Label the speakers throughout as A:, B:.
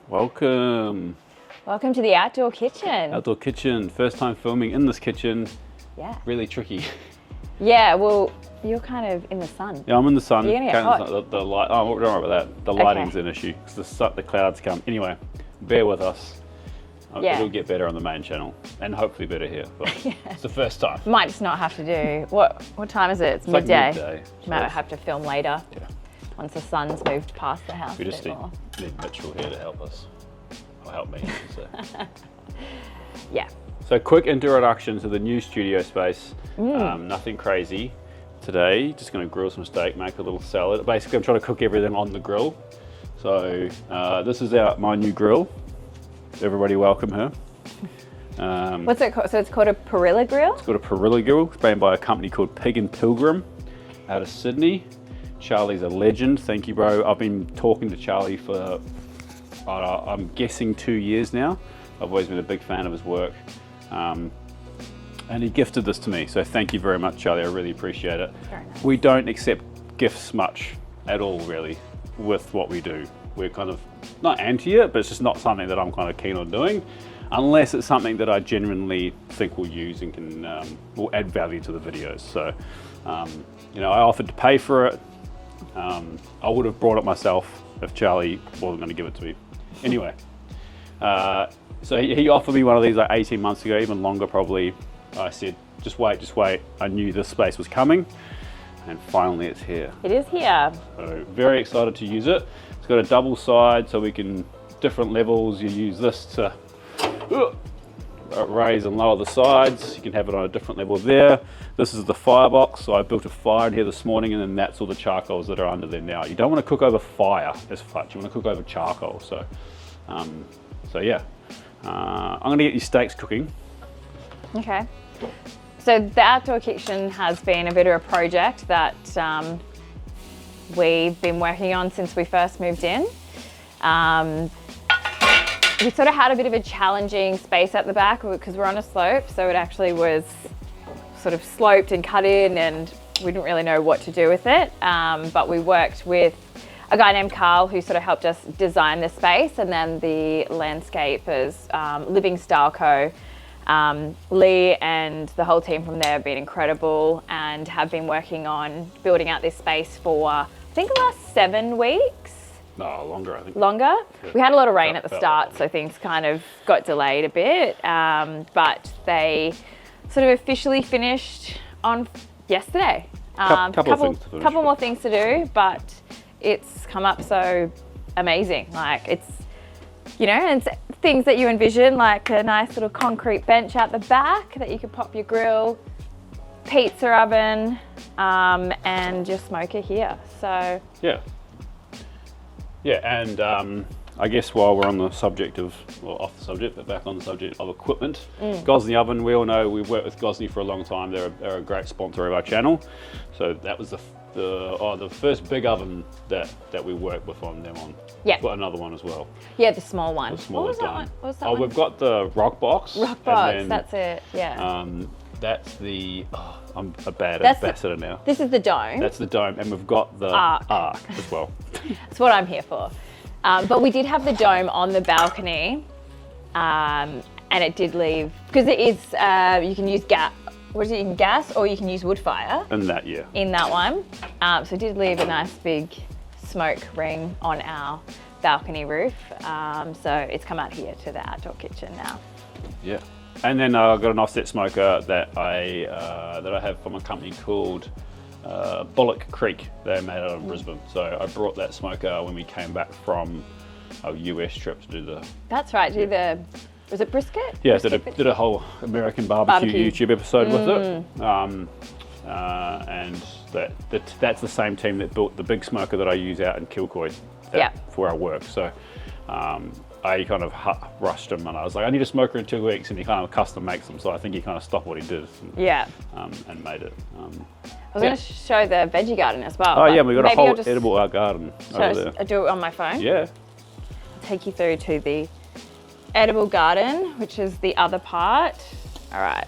A: Welcome.
B: Welcome to the outdoor kitchen.
A: Outdoor kitchen. First time filming in this kitchen.
B: Yeah.
A: Really tricky.
B: Yeah, well, you're kind of in the sun.
A: Yeah, I'm in the sun.
B: You're gonna get hot.
A: The light. Oh, don't worry about that. The lighting's an issue because the clouds come. Anyway, bear with us.
B: Yeah.
A: It'll get better on the main channel and hopefully better here. But
B: Yeah.
A: It's the first time.
B: Might just not have to do. What time is it? It's midday.
A: Like midday.
B: You might have to film later.
A: Yeah.
B: Once the sun's moved past the house.
A: We just
B: a bit more.
A: need Mitchell here to help us. Or help me. So.
B: Yeah.
A: So quick introduction to the new studio space. Nothing crazy today. Just going to grill some steak, make a little salad. Basically, I'm trying to cook everything on the grill. So this is my new grill. Everybody welcome her.
B: What's it called? So it's called a Perilla grill?
A: It's called a Perilla grill. It's made by a company called Pig Pilgrim out of Sydney. Charlie's a legend. Thank you, bro. I've been talking to Charlie for, I'm guessing 2 years now. I've always been a big fan of his work. And he gifted this to me. So thank you very much, Charlie. I really appreciate it.
B: Very nice.
A: We don't accept gifts much at all, really, with what we do. We're kind of not anti it, but it's just not something that I'm kind of keen on doing, unless it's something that I genuinely think we'll use and can will add value to the videos. So, you know, I offered to pay for it. I would have brought it myself if Charlie wasn't going to give it to me. Anyway, so he offered me one of these like 18 months ago, even longer probably. I said, just wait. I knew this space was coming, and finally it's here.
B: It is here.
A: So very excited to use it. It's got a double side, so we can, different levels, you use this to raise and lower the sides. You can have it on a different level there. This is the firebox, so I built a fire in here this morning, and then that's all the charcoals that are under there now. You don't want to cook over fire as such, you want to cook over charcoal. So, so yeah. I'm going to get your steaks cooking.
B: Okay. So the outdoor kitchen has been a bit of a project that we've been working on since we first moved in. We sort of had a bit of a challenging space at the back because we're on a slope, so it actually was sort of sloped and cut in, and we didn't really know what to do with it. But we worked with a guy named Carl who sort of helped us design the space, and then the landscapers, Living Style Co. Lee and the whole team from there have been incredible and have been working on building out this space for, I think, the last 7 weeks.
A: No, longer, I think.
B: Longer?
A: Yeah.
B: We had a lot of rain at the start, so things kind of got delayed a bit, but they sort of officially finished on yesterday. Couple more things to do, but it's come up so amazing. Like, it's, you know, and it's things that you envision, like a nice little concrete bench out the back that you could pop your grill, pizza oven, and your smoker here. So
A: yeah, and I guess while we're on the subject of, well, off the subject, but back on the subject of equipment, Gozney oven, we all know we've worked with Gozney for a long time. They're a great sponsor of our channel. So that was the first big oven that we worked with on them on.
B: Yeah.
A: We've got another one as well.
B: Yeah, the small one.
A: The smaller
B: What was that
A: dome.
B: one? What was that one?
A: We've got the rock box.
B: Rock box,
A: and then,
B: that's it, yeah.
A: That's the, I'm a bad
B: That's
A: ambassador now.
B: This is the dome.
A: That's the dome, and we've got the arc as well.
B: That's what I'm here for. But we did have the dome on the balcony, and it did leave, because it is, you can use gas, you can gas or you can use wood fire.
A: In that, yeah.
B: In that one. So it did leave a nice big smoke ring on our balcony roof. So it's come out here to the outdoor kitchen now.
A: Yeah. And then I've got an offset smoker that I have from a company called Bullock Creek. They're made out of Brisbane. So I brought that smoker when we came back from our US trip to do the...
B: That's right, was it brisket?
A: Yeah,
B: brisket
A: did a whole American barbecue YouTube episode with it. And that's the same team that built the big smoker that I use out in Kilcoy for our work. So I kind of rushed him and I was like, I need a smoker in 2 weeks, and he kind of custom makes them. So I think he kind of stopped what he did and made it.
B: I was going to show the veggie garden as well.
A: Oh yeah, we've got a whole edible garden over there.
B: I'll do it on my phone?
A: Yeah.
B: I'll take you through to the edible garden, which is the other part. All right.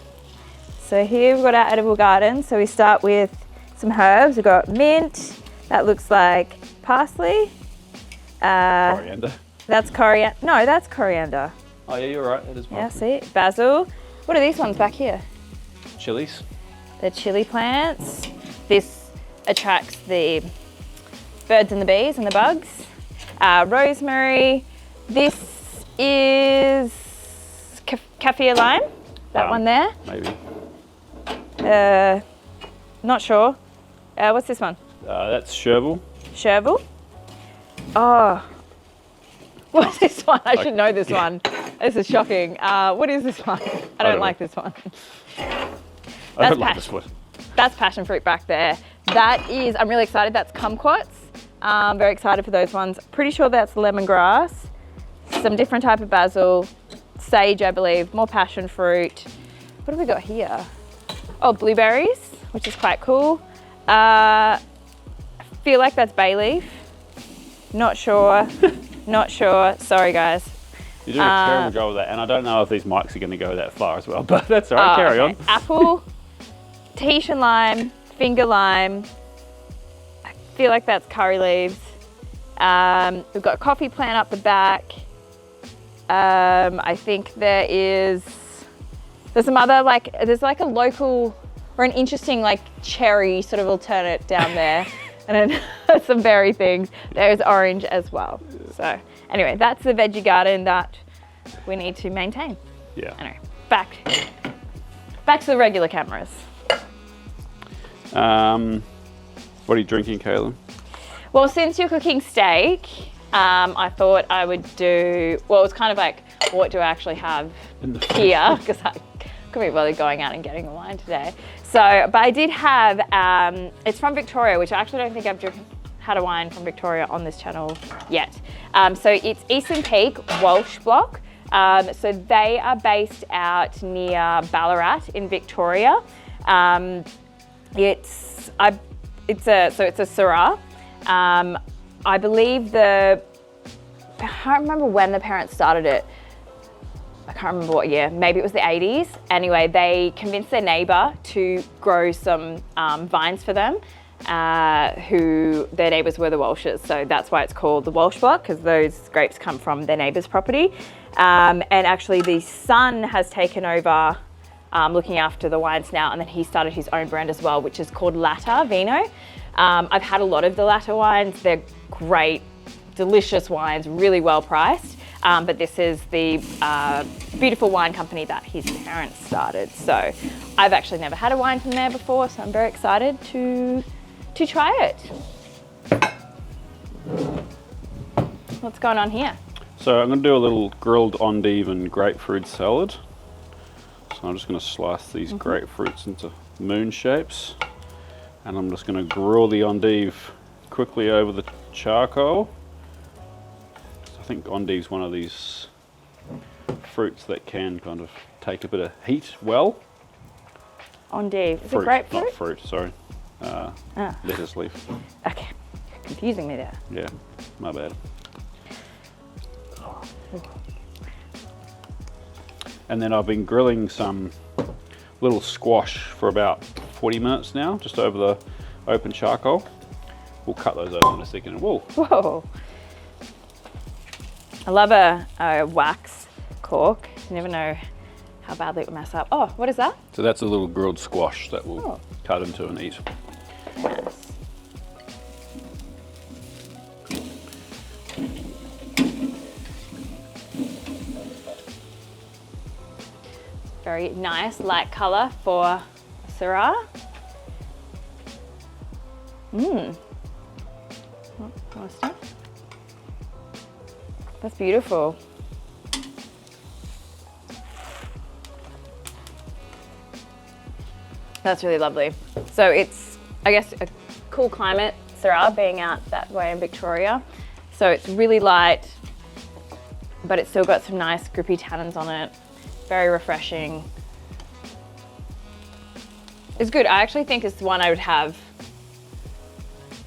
B: So here we've got our edible garden. So we start with some herbs. We've got mint. That looks like parsley.
A: Coriander.
B: That's coriander. No, that's coriander.
A: Oh yeah, you're right. It is
B: Yeah,
A: parsley.
B: see? Basil. What are these ones back here?
A: Chilies.
B: They're chili plants. This attracts the birds and the bees and the bugs. Rosemary. This is kaffir lime. That one there.
A: Maybe.
B: Not sure. What's this one?
A: That's chervil.
B: Chervil. Oh. What's this one? I should know this one. This is shocking. What is this one? I don't like this one.
A: I don't like this one.
B: That's passion fruit back there. That is, I'm really excited. That's kumquats. Very excited for those ones. Pretty sure that's lemongrass. Some different type of basil. Sage, I believe. More passion fruit. What have we got here? Oh, blueberries, which is quite cool. I feel like that's bay leaf. Not sure. Not sure. Sorry, guys.
A: You're doing a terrible job of that, and I don't know if these mics are going to go that far as well, but that's all right. Carry on.
B: Apple, Tahitian lime, finger lime. I feel like that's curry leaves. We've got a coffee plant up the back. I think there's some other, there's like a local or an interesting like cherry sort of alternate down there. And then some berry things. There's orange as well. So anyway, that's the veggie garden that we need to maintain.
A: Yeah.
B: Anyway, back to the regular cameras.
A: What are you drinking, Katelyn?
B: Well, since you're cooking steak, I thought I would do, well, it's kind of like, what do I actually have here? Because I couldn't be bothered going out and getting a wine today. So, but I did have, it's from Victoria, which I actually don't think I've had a wine from Victoria on this channel yet. So it's Eastern Peake Walsh block. So they are based out near Ballarat in Victoria. It's a Syrah. I believe I can't remember when the parents started it. I can't remember what year, maybe it was the 80s. Anyway, they convinced their neighbour to grow some vines for them, who their neighbours were the Walshes. So that's why it's called the Walsh block, because those grapes come from their neighbour's property. And actually the son has taken over looking after the wines now, and then he started his own brand as well, which is called Latta Vino. I've had a lot of the Latta wines. They're great, delicious wines, really well priced. But this is the beautiful wine company that his parents started. So I've actually never had a wine from there before, so I'm very excited to try it. What's going on here?
A: So I'm going to do a little grilled endive and grapefruit salad. So I'm just going to slice these grapefruits into moon shapes. And I'm just going to grill the endive quickly over the charcoal. I think endive's one of these fruits that can kind of take a bit of heat well.
B: Endive. Is
A: Fruit,
B: it grapefruit?
A: not fruit, sorry. Lettuce leaf.
B: Okay, confusing me there.
A: Yeah, my bad. And then I've been grilling some little squash for about 40 minutes now, just over the open charcoal. We'll cut those open in a second. Whoa.
B: Whoa. I love a wax cork. You never know how badly it would mess up. Oh, what is that?
A: So that's a little grilled squash that we'll cut into and eat.
B: Yes. Very nice light colour for Syrah. Mmm. That's beautiful. That's really lovely. So it's, I guess, a cool climate, Syrah, being out that way in Victoria. So it's really light, but it's still got some nice grippy tannins on it. Very refreshing. It's good. I actually think it's one I would have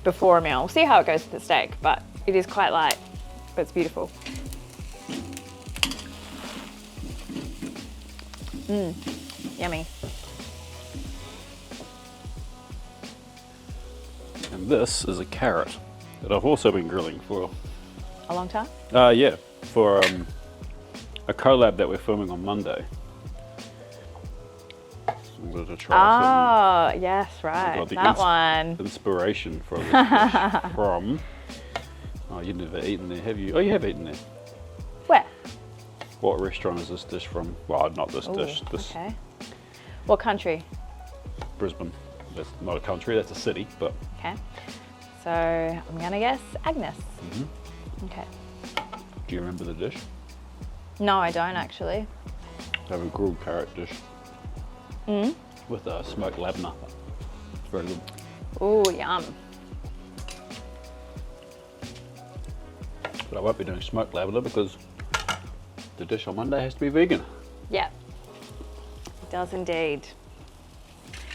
B: before a meal. We'll see how it goes with the steak, but it is quite light, but it's beautiful. Mmm, yummy.
A: And this is a carrot that I've also been grilling for
B: A long time?
A: yeah, for a collab that we're filming on Monday. I'm going to try
B: Oh, yes, right.
A: got the
B: That one.
A: inspiration for this dish from. Oh, you've never eaten there, have you? Oh, you have eaten there.
B: Where?
A: What restaurant is this dish from? Well, not this dish. This
B: Okay. What country?
A: Brisbane. That's not a country. That's a city. But
B: Okay. So I'm gonna guess Agnes. Okay.
A: do you remember the dish?
B: No, I don't actually.
A: They have a grilled carrot dish with a smoked labna. It's very good.
B: Ooh, yum.
A: But I won't be doing smoked labna because the dish on Monday has to be vegan.
B: Yeah. It does indeed.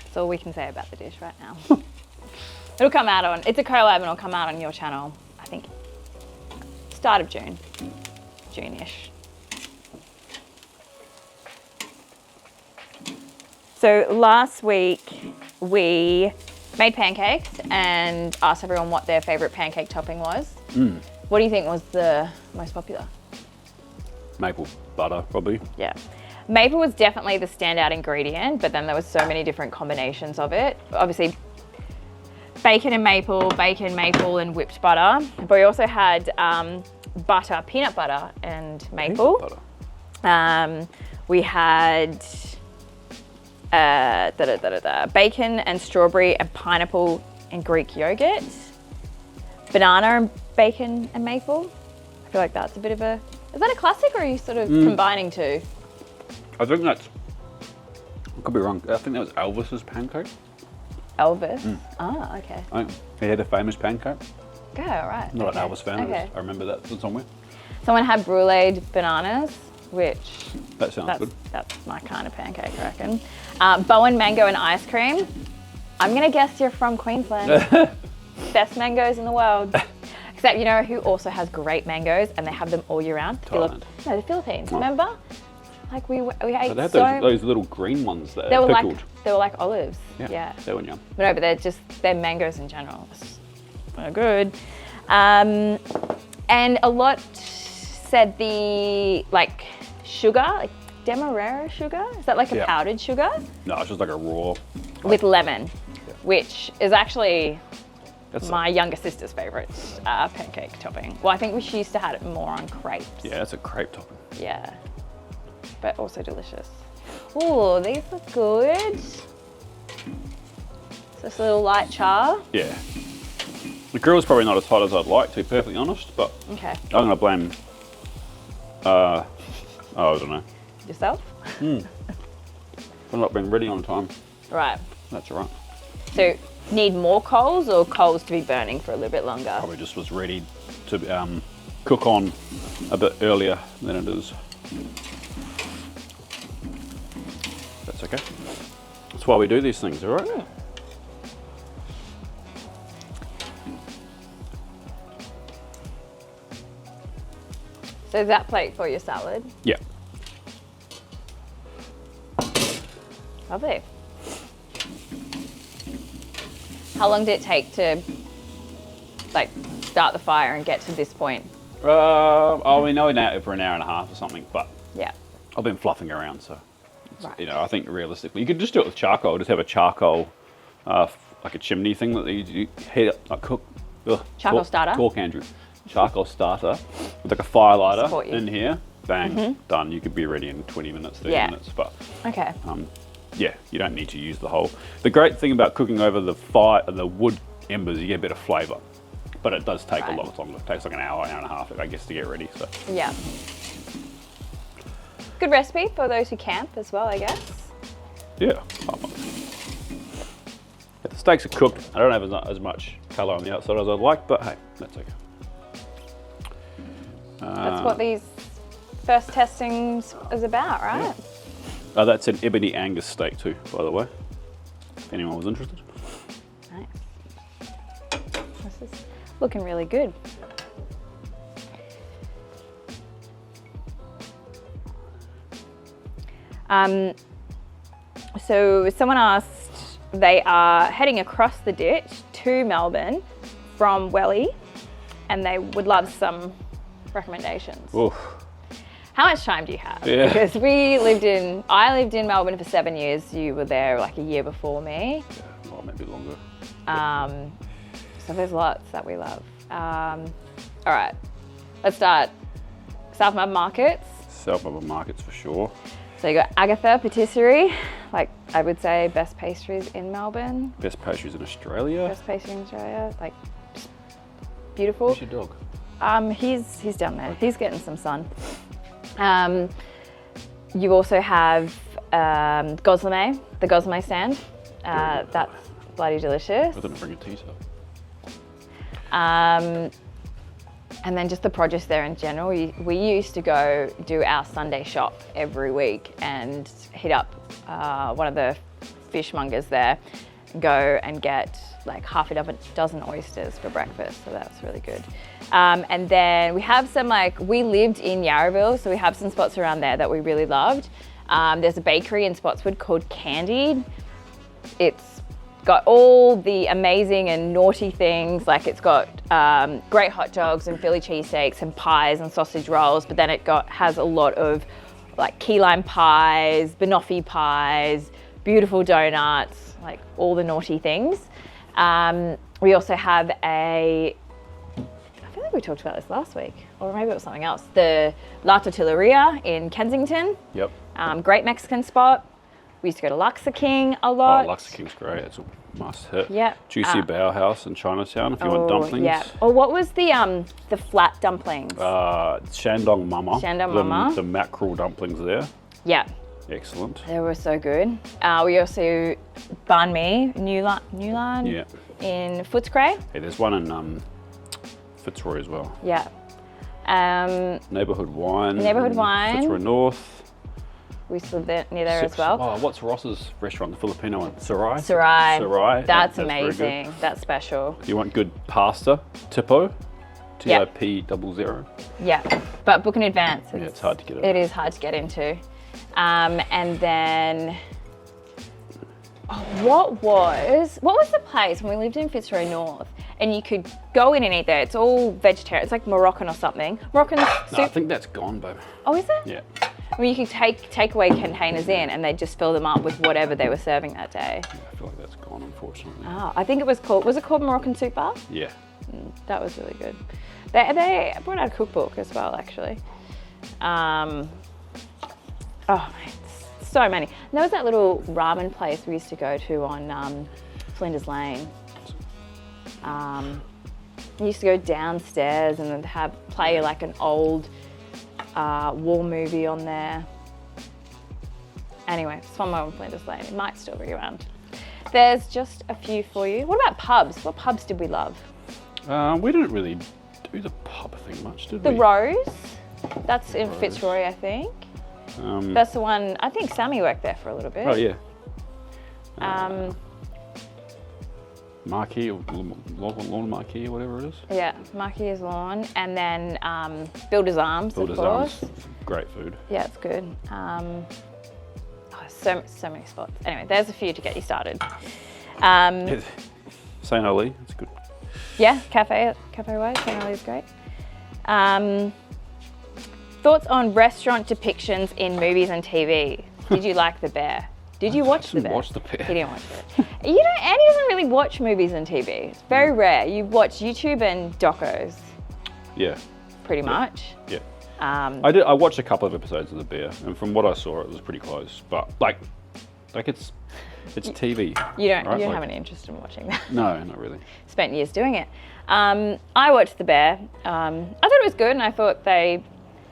B: That's all we can say about the dish right now. It'll come out on, it's a collab and it'll come out on your channel, I think, start of June. June-ish. So last week we made pancakes and asked everyone what their favorite pancake topping was. What do you think was the most popular?
A: Maple butter, probably.
B: Yeah. Maple was definitely the standout ingredient, but then there was so many different combinations of it. Obviously, bacon, maple, and whipped butter. But we also had butter, peanut butter and maple.
A: Peanut butter.
B: We had bacon and strawberry and pineapple and Greek yogurt. Banana and bacon and maple. I feel like that's a bit of a... Is that a classic or are you sort of combining two?
A: I think that's... I could be wrong. I think that was Elvis's pancake.
B: Elvis? Ah, okay.
A: I think he had a famous pancake.
B: Go, right.
A: Not
B: okay.
A: an Elvis fan.
B: Okay.
A: I remember that from somewhere.
B: Someone had bruleed bananas, which...
A: That sounds good.
B: That's my kind of pancake, I reckon. Bowen mango and ice cream. I'm going to guess you're from Queensland. Best mangoes in the world. Except you know who also has great mangoes and they have them all year round?
A: Thailand.
B: No, the Philippines. Remember? Like we ate
A: They had
B: so...
A: those little green ones that
B: They
A: are
B: were
A: pickled.
B: like olives. Yeah.
A: They were yum.
B: But no, but they're mangoes in general. They're good. And a lot said the like sugar, like demerara sugar. Is that like a powdered sugar?
A: No, it's just like a raw.
B: With lemon, which is actually my younger sister's favourite pancake topping. Well, I think she used to have it more on crepes.
A: Yeah, it's a crepe topping.
B: Yeah, but also delicious. Ooh, these look good. Just a little light char.
A: Yeah. The grill's probably not as hot as I'd like, to be perfectly honest, but
B: Okay.
A: I'm going to blame, I don't know.
B: Yourself?
A: For not being ready on time.
B: Right.
A: That's all right.
B: So, need more coals or coals to be burning for a little bit longer?
A: Probably just was ready to cook on a bit earlier than it is. That's okay. That's why we do these things, all right?
B: So is that plate for your salad?
A: Yeah.
B: Lovely. How long did it take to like start the fire and get to this point?
A: We know it now for an hour and a half or something, but
B: Yeah.
A: I've been fluffing around, so
B: Right.
A: you know, I think realistically, you could just do it with charcoal. Just have a charcoal, like a chimney thing that you heat up, like cook.
B: Charcoal starter?
A: Talk, Andrew. Charcoal starter with like a fire lighter
B: Support you.
A: in here. Bang, done. You could be ready in 20 minutes, 30 minutes. But
B: Okay.
A: yeah, you don't need to use the whole. The great thing about cooking over the fire, the wood embers, you get a bit of flavour. But it does take a lot longer. It takes like an hour and a half, I guess, to get ready. So
B: Yeah. Good recipe for those who camp as well, I guess.
A: yeah. The steaks are cooked. I don't have as much colour on the outside as I'd like, but hey, that's okay.
B: That's what these first testings is about, right?
A: Oh, that's an Ebony Angus steak too, by the way. If anyone was interested.
B: Nice. This is looking really good. So someone asked, they are heading across the ditch to Melbourne from Welly, and they would love some recommendations.
A: Oof.
B: How much time do you have?
A: Yeah.
B: Because I lived in Melbourne for 7 years. You were there like a year before me.
A: Yeah, or maybe longer.
B: So there's lots that we love. All right, let's start. South Melbourne markets.
A: South Melbourne markets for sure.
B: So you got Agatha Patisserie, like I would say best pastries in Melbourne.
A: Best pastries in Australia.
B: Best pastry in Australia, like just beautiful.
A: Where's your dog?
B: He's down there. He's getting some sun. You also have Gozney, the Gozney stand. That's bloody delicious.
A: I didn't bring a tea towel.
B: And then just the produce there in general. We used to go do our Sunday shop every week and hit up one of the fishmongers there, go and get like half a dozen oysters for breakfast. So that's really good. And then we have some we lived in Yarraville, so we have some spots around there that we really loved. There's a bakery in Spotswood called Candied. It's got all the amazing and naughty things, like it's got great hot dogs and Philly cheesesteaks and pies and sausage rolls, but then has a lot of like key lime pies, banoffee pies, beautiful donuts, like all the naughty things. We also have I feel like we talked about this last week, or maybe it was something else, the La Tortilleria in Kensington.
A: Yep.
B: Great Mexican spot. We used to go to Luxor King a lot.
A: Oh, Luxor King's great. It's a must hit.
B: Yeah.
A: Juicy Bao House in Chinatown if you want dumplings.
B: Yeah. Or what was the flat dumplings?
A: Shandong Mama.
B: Shandong Mama.
A: The mackerel dumplings there.
B: Yeah.
A: Excellent.
B: They were so good. We also banh mi, Newland
A: Yeah.
B: in Footscray.
A: Hey, there's one in Fitzroy as well.
B: Yeah.
A: Neighbourhood Wine.
B: Neighbourhood
A: in
B: Wine.
A: Fitzroy North.
B: We used to live near there as well.
A: Oh, what's Ross's restaurant, the Filipino one? Syrah?
B: Syrah. That's
A: very
B: amazing.
A: good.
B: That's special.
A: If you want good pasta, Tipo. TIP00.
B: Yeah. But book in advance.
A: It's hard to get in.
B: It is hard to get into. And then, what was the place when we lived in Fitzroy North and you could go in and eat there? It's all vegetarian. It's like Moroccan or something. Moroccan soup.
A: No, I think that's gone, babe.
B: Oh, is it?
A: Yeah.
B: I mean, you could take away containers in and they'd just fill them up with whatever they were serving that day.
A: Yeah, I feel like that's gone, unfortunately.
B: Oh, I think it was called Moroccan Soup Bar?
A: Yeah.
B: That was really good. They brought out a cookbook as well, actually. So many. And there was that little ramen place we used to go to on Flinders Lane. We used to go downstairs and then play like an old war movie on there. Anyway, it's somewhere on Flinders Lane. It might still be around. There's just a few for you. What about pubs? What pubs did we love?
A: We didn't really do the pub thing much, did we?
B: The Rose. That's in Fitzroy, I think. That's the one, I think Sammy worked there for a little bit.
A: Oh, yeah. Marquee or Lawn Marquee or whatever it is.
B: Yeah, Marquis Lawn. And then Builder's Arms, of course.
A: Arms, great food.
B: Yeah, it's good. So many spots. Anyway, there's a few to get you started.
A: St. Ali, it's good.
B: Yeah, Cafe Way, St. Oli's great. Thoughts on restaurant depictions in movies and TV? Did you like The Bear? Did you watch The Bear?
A: Watch The Bear.
B: He didn't watch it. Andy doesn't really watch movies and TV. It's very rare. You watch YouTube and docos.
A: Yeah.
B: Pretty much.
A: Yeah. I watched a couple of episodes of The Bear, and from what I saw, it was pretty close. But like it's TV.
B: You don't have any interest in watching that.
A: No, not really.
B: Spent years doing it. I watched The Bear. I thought it was good, and I thought they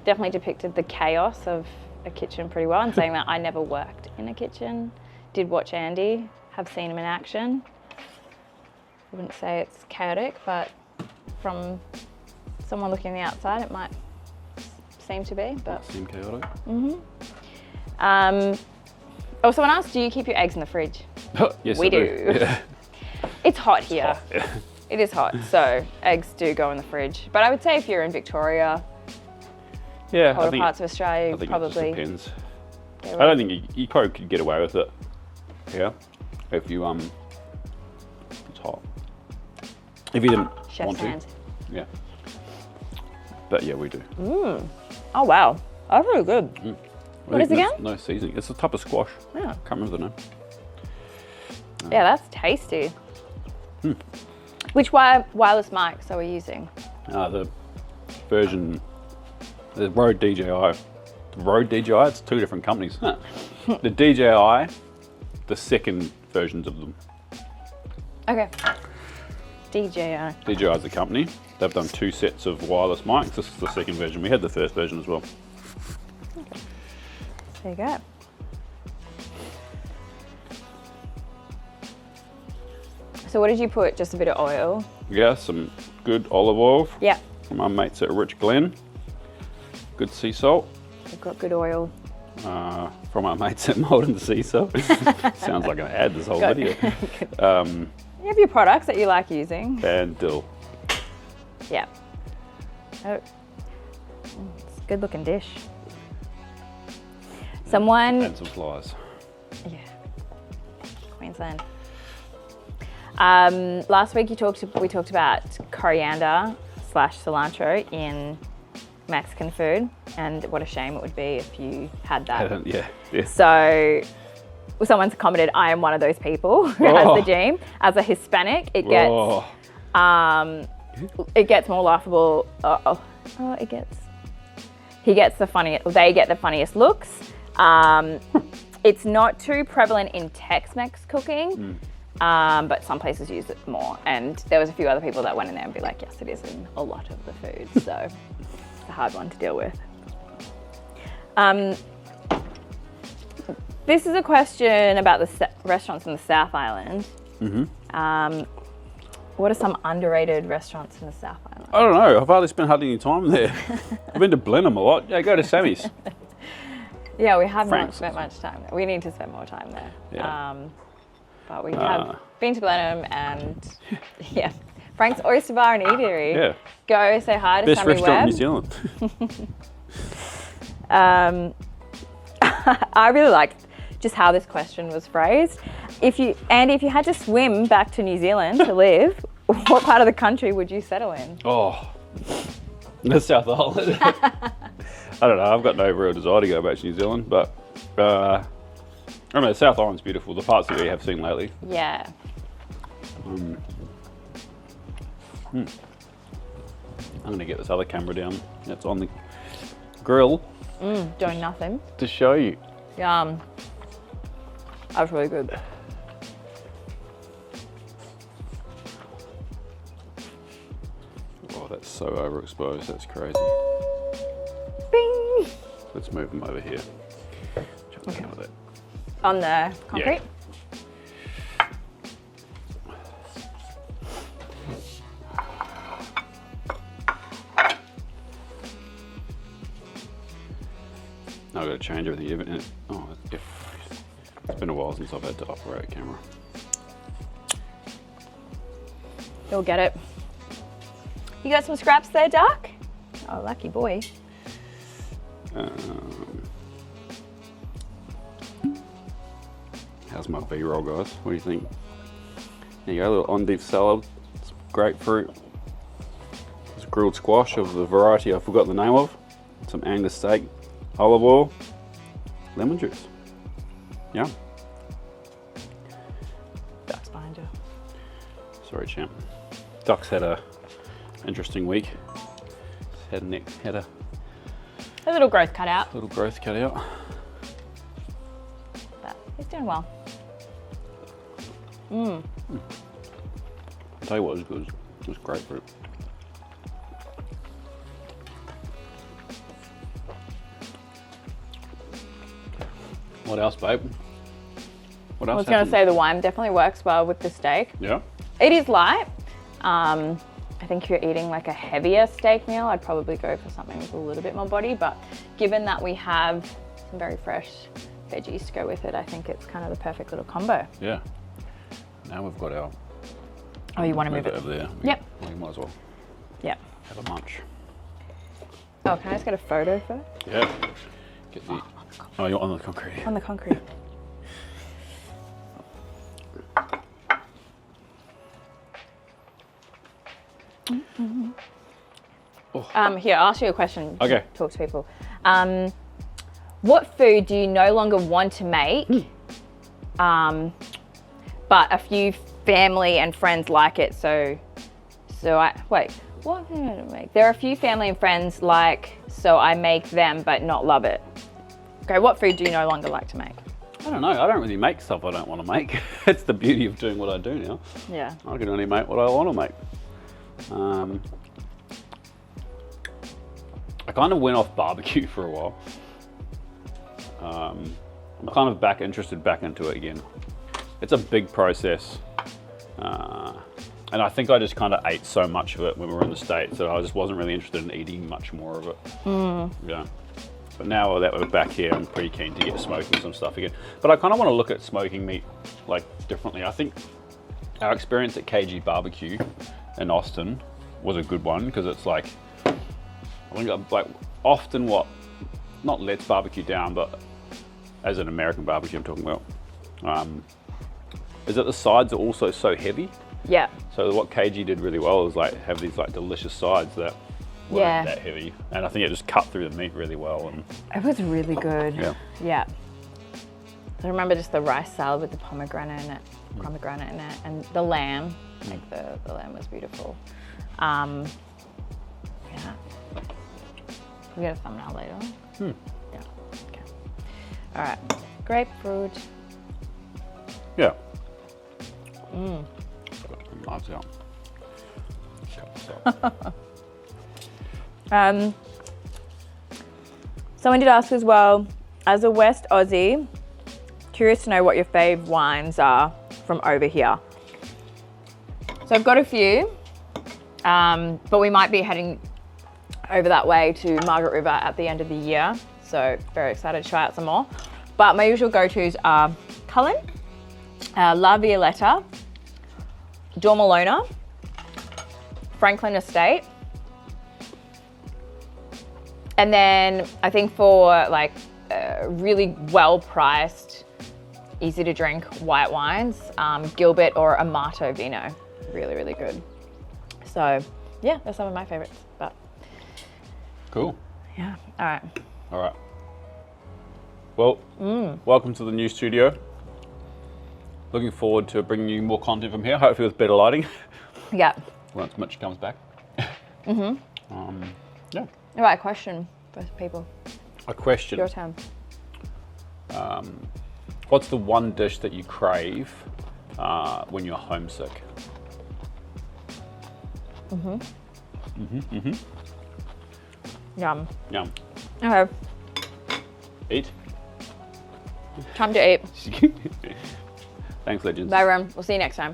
B: definitely depicted the chaos of a kitchen pretty well. And saying that, I never worked in a kitchen. Did watch Andy. Have seen him in action. I wouldn't say it's chaotic, but from someone looking on the outside, it might seem to be. But
A: seem chaotic.
B: Someone asked, do you keep your eggs in the fridge?
A: Yes,
B: we
A: I
B: do.
A: Yeah.
B: It's hot here.
A: Hot, yeah.
B: It is hot, so eggs do go in the fridge. But I would say if you're in Victoria, colder parts of Australia,
A: I think
B: probably
A: it just depends. I don't think you probably could get away with it. Yeah, if you it's hot. If you didn't
B: Chef's
A: want
B: hand.
A: to. Yeah. But yeah, we do.
B: Oh wow, that's really good. What is it again?
A: No seasoning. It's a type of squash.
B: Yeah.
A: Can't remember the name.
B: Yeah, that's tasty. Which wireless mics are we using?
A: The version, the Rode DJI. The Rode DJI, it's two different companies. The DJI, the second versions of them.
B: Okay. DJI.
A: DJI is the company. They've done 2 sets of wireless mics. This is the second version. We had the first version as well.
B: Okay. There you go. So what did you put? Just a bit of oil?
A: Yeah, some good olive oil
B: Yeah.
A: from our mates at Rich Glen. Good sea salt.
B: We've got good oil.
A: From our mates at Molten Sea Salt. Sounds like an ad, this whole
B: Good.
A: video.
B: You have your products that you like using.
A: And dill.
B: Yeah. Oh, it's a good looking dish. Someone,
A: And some flies.
B: yeah, Queensland. Last week we talked about coriander / cilantro in Mexican food, and what a shame it would be if you had that.
A: Yeah.
B: So someone's commented, I am one of those people who has the gene. As a Hispanic, it gets more laughable. He gets the funniest, they get the funniest looks. It's not too prevalent in Tex-Mex cooking, but some places use it more. And there was a few other people that went in there and be like, yes, it is in a lot of the food. So it's a hard one to deal with. This is a question about the restaurants in the South Island. What are some underrated restaurants in the South Island?
A: I don't know. I've hardly spent any time there. I've been to Blenheim a lot. Yeah, go to Sammy's.
B: Yeah, we have not
A: Frank's.
B: spent much time there. We need to spend more time there.
A: Yeah.
B: But we have been to Blenheim and yeah, Frank's Oyster Bar and Eatery.
A: Yeah.
B: Go say hi to
A: Best
B: Sammy
A: restaurant
B: Webb.
A: in New Zealand.
B: I really liked just how this question was phrased. If you had to swim back to New Zealand to live, what part of the country would you settle in?
A: Oh, the South Island. I don't know. I've got no real desire to go back to New Zealand, but I don't know. The South Island's beautiful. The parts that we have seen lately.
B: Yeah.
A: I'm gonna get this other camera down. That's on the grill
B: Doing nothing.
A: to show you.
B: Yum. That was really good.
A: Oh, that's so overexposed. That's crazy.
B: Bing!
A: Let's move them over here.
B: Okay.
A: With it.
B: On the concrete?
A: I've got to change everything. Oh, yeah. It's been a while since I've had to operate a camera.
B: You'll get it. You got some scraps there, Duck? Oh, lucky boy.
A: How's my B-roll, guys? What do you think? There you go, a little endive salad, some grapefruit, this grilled squash of the variety I forgot the name of, some Angus steak, olive oil, lemon juice. Yeah.
B: Duck's behind you.
A: Sorry, champ. Duck's had a interesting week. Had a
B: A little growth cut out,
A: little growth cut out.
B: but he's doing well.
A: I'll tell you what was good. It was grapefruit. What else, babe? What else?
B: I was going to
A: happened?
B: say the wine definitely works well with the steak.
A: Yeah.
B: It is light. I think if you're eating like a heavier steak meal, I'd probably go for something with a little bit more body. But given that we have some very fresh veggies to go with it, I think it's kind of the perfect little combo.
A: Yeah. Now we've got our.
B: Oh, you want to move it?
A: over there?
B: Yep.
A: We might as well
B: Yep.
A: have a munch.
B: Oh, can I just get a photo first?
A: Yeah. Get the. Oh, you're on the concrete.
B: On the concrete. Here, I'll ask you a question.
A: Okay.
B: Talk to people. What food do you no longer want to make, but a few family and friends like it? What am I gonna make? There are a few family and friends so I make them but not love it. Okay, what food do you no longer like to make?
A: I don't know. I don't really make stuff I don't want to make. It's the beauty of doing what I do now.
B: Yeah.
A: I can only make what I want to make. I kind of went off barbecue for a while. I'm kind of interested back into it again. It's a big process. And I think I just kind of ate so much of it when we were in the States that I just wasn't really interested in eating much more of it. Yeah. But now that we're back here, I'm pretty keen to get smoking some stuff again. But I kind of want to look at smoking meat differently. I think our experience at KG Barbecue in Austin was a good one because it's often not lets barbecue down, but as an American barbecue I'm talking about, is that the sides are also so heavy.
B: Yeah.
A: So what KG did really well is have these delicious sides that weren't that heavy, and I think it just cut through the meat really well. And
B: it was really good.
A: Yeah.
B: Yeah. I remember just the rice salad with the pomegranate in it, and the lamb. The lamb was beautiful. Yeah. We get a thumbnail later. Yeah. Okay. All right. Grapefruit.
A: Yeah. Knives out.
B: Someone did ask as well, as a West Aussie, curious to know what your fave wines are from over here. So I've got a few, but we might be heading over that way to Margaret River at the end of the year. So very excited to try out some more. But my usual go-tos are Cullen, La Violetta, Dormalona, Franklin Estate. And then I think for really well-priced, easy to drink white wines, Gilbert or Amato Vino, really, really good. So yeah, they're some of my favorites, but.
A: Cool.
B: Yeah, all right.
A: All right. Well, welcome to the new studio. Looking forward to bringing you more content from here, hopefully with better lighting.
B: Yeah.
A: Once Mitch comes back. Yeah.
B: All right, question for people.
A: A question.
B: Your turn.
A: What's the one dish that you crave when you're homesick?
B: Yum.
A: Yum.
B: Okay,
A: Eat.
B: time to eat.
A: Thanks, legends.
B: Bye, everyone. We'll see you next time.